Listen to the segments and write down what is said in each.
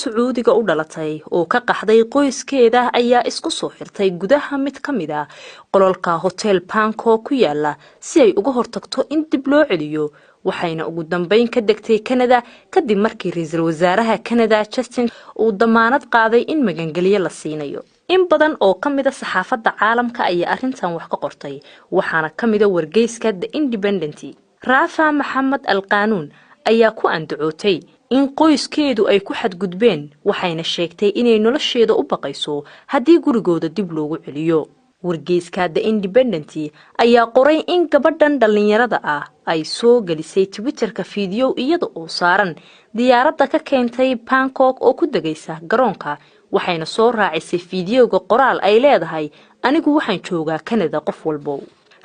Sacuudiga u dhalatay oo ka qaxday qoyskeeda ayaa isku soo xirtay gudaha mid ka mid ah qololka hotel Bangkok ku yaala si ay uga hortagto in dib loo celiyo waxayna ugu dambeyn ka degtay Canada kadib markii ra'iisul wasaaraha Canada Justin uu damaanad qaaday in magangeliyo la siinayo in badan oo ka mid ah saxaafadda caalamka ayaa arrintan wax ka qortay waxaana ka mid ah wargeyska The Independent Rafa Maxamed Al-Qanuun ayaa ku andacootay in qoyskeedu ay ku xadgudbeen waxayna sheegtay inay nolosheeda u baqayso haddii gurigooda dib loogu celiyo wargeyska The Independent ayaa qoray in gabadhan dhalinyarada ah ay soo gelisay Twitterka fiideo iyada oo saaran diyaaradda ka keentay Bangkok oo ku dagaysa garoonka waxayna soo raacisay fiideoga qoraal ay leedahay anigu waxaan joogaa Canada qof walbo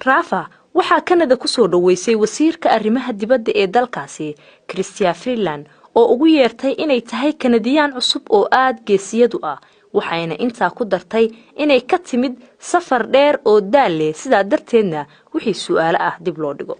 Rafa waxaa Canada ku soo dhaweysay wasiirka arrimaha dibadda ee dalkaasi Chrystia Freeland oo ugu yeertay inay tahay Canadian cusub oo aad geesiyadu ah waxayna intaa ku dartay inay ka timid safar dheer oo daale sida darteedna wixii su'aalo ah dib loo dhigo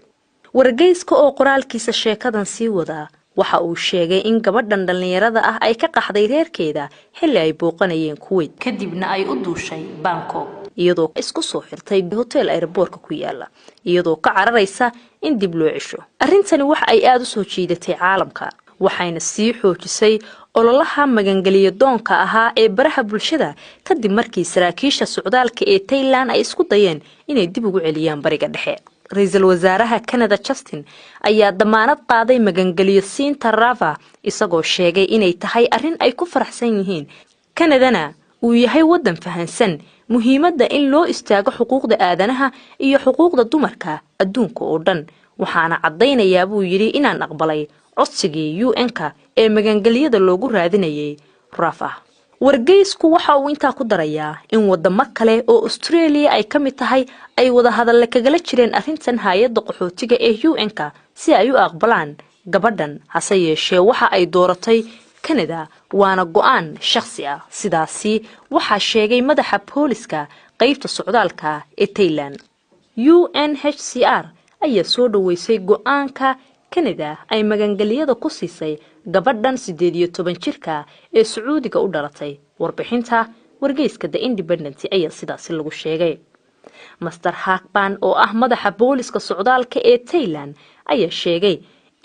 wargeyska oo qoraalkiisa sheekadan sii wada waxa uu sheegay in gabadhan dhalinyarada ah ay ka qaxday reerkeeda xilli ay booqanayeen Kuwait kadibna ay u duushay Bangkok iyadoo isku soo xirtay hotel airportka ku yaala iyadoo ka cararaysa in dib loo cisho arrintani wax ay aad u soo jiidatay caalamka waxayna sii xoojisay ololaha magangeliyo doonka ahaa ee baraha bulshada kadib markii saraakiisha socdaalka ee Thailand ay isku dayeen inay dib ugu celiyaan bariga dhexe ra'iisul wasaaraha Canada Justin ayaa damaanad qaaday magangeliyo siinta Rafa isagoo sheegay inay tahay arrin ay ku faraxsan yihiin Canadana uu yahay wadan fahansan muhiimadda in loo istaago xuquuqda aadanaha iyo xuquuqda dumarka adduunka oo dhan waxaana cadeynayaa buu yiri inaan aqbalay codsigii UN-ka ee magangeliyada loogu raadinayay Rafa wargeysku waxa uu intaa ku darayaa in wadamo kale oo Australia ay ka mid tahay ay wada hadal kagala jireen arrintan hay'adda qaxootiga ee UN-ka si ay u aqbalaan gabadhan hase yeeshee waxa ay dooratay Canada waana go'aan shakhsi ah sidaasi waxa sheegay madaxa booliska qaybta socdaalka ee Thailand UNHCR ayaa soo dhaweysay go'aanka Canada ay magangeliyada ku siisay gabadhan 18 jirka ee Sacuudiga u dhalatay warbixinta wargeyska The Independent ayaa sidaas lagu sheegay Master Hakban oo ah madaxa booliska socdaalka ee Thailand ayaa sheegay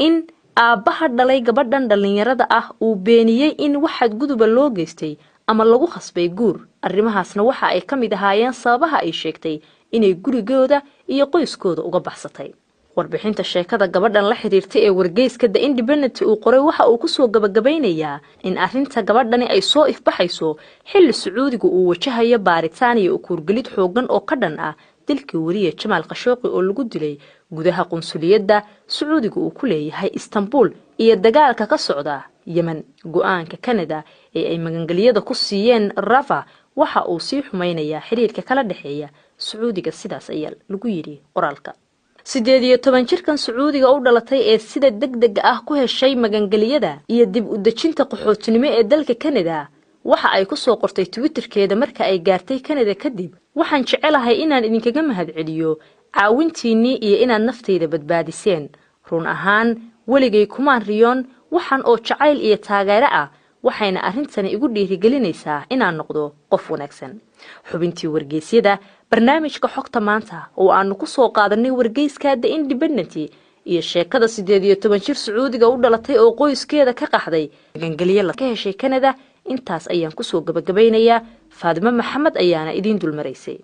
in aabaha dhalay gabadhan dhalinyarada ah uu beeniyay in waxa guduba loo geystay ama lagu khasbay guur arrimahaasna waxa ay ka mid ahaayeen sababaha ay sheegtay inay gurigooda iyo qoyskooda uga baxsatay warbixinta sheekada gabadhan la xiriirtay ee wargeyska The Independent uu qoray waxa uu ku soo gabagabeynayaa in arrinta gabadhani ay soo ifbaxayso xilli Sacuudiga uu wajahayo baaritaan iyo ukurgelid xoogan oo ka dhan ah dilkii wariye Jamal Khashoggi oo lagu dilay gudaha qunsuliyadda Sacuudiga uu ku leeyahay Istanbul iyo dagaalka ka socda Yemen go'aanka Canada ee ay magangeliyada ku siiyeen Rafa waxa uu sii xumaynayaa xiriirka kala dhaxeeya Sacuudiga sidaas ayaa lagu yiri qoraalka 18 jirkan Sacuudiga u dhalatay ee sida degdeg ah ku heshay magangeliyada iyo dib u dejinta qaxootinimo ee dalka Canada waxa ay ku soo qortay Twitterkeeda marka ay gaartay Canada kadib waxaan jecelahay inaan idinkaga mahadceliyo caawintiinii iyo inaad naftayda badbaadiseen run ahaan waligay kumaan riyoon waxaan oo jacayl iyo taageero ah waxayna arrintani igu dhiirigelinaysaa inaan noqdo qof wanaagsan xubintii wargeysyada barnaamijka xogta maanta oo aanu ku soo qaadanay wargeyska The Independent iyo sheekada 18 jir Sacuudiga u dhalatay oo qoyskeeda ka qaxday magangeliyo la ka heshay Canada intaas ayaan ku soo gabagabeynayaa Faadimo Maxamed ayaana idin dulmaraysay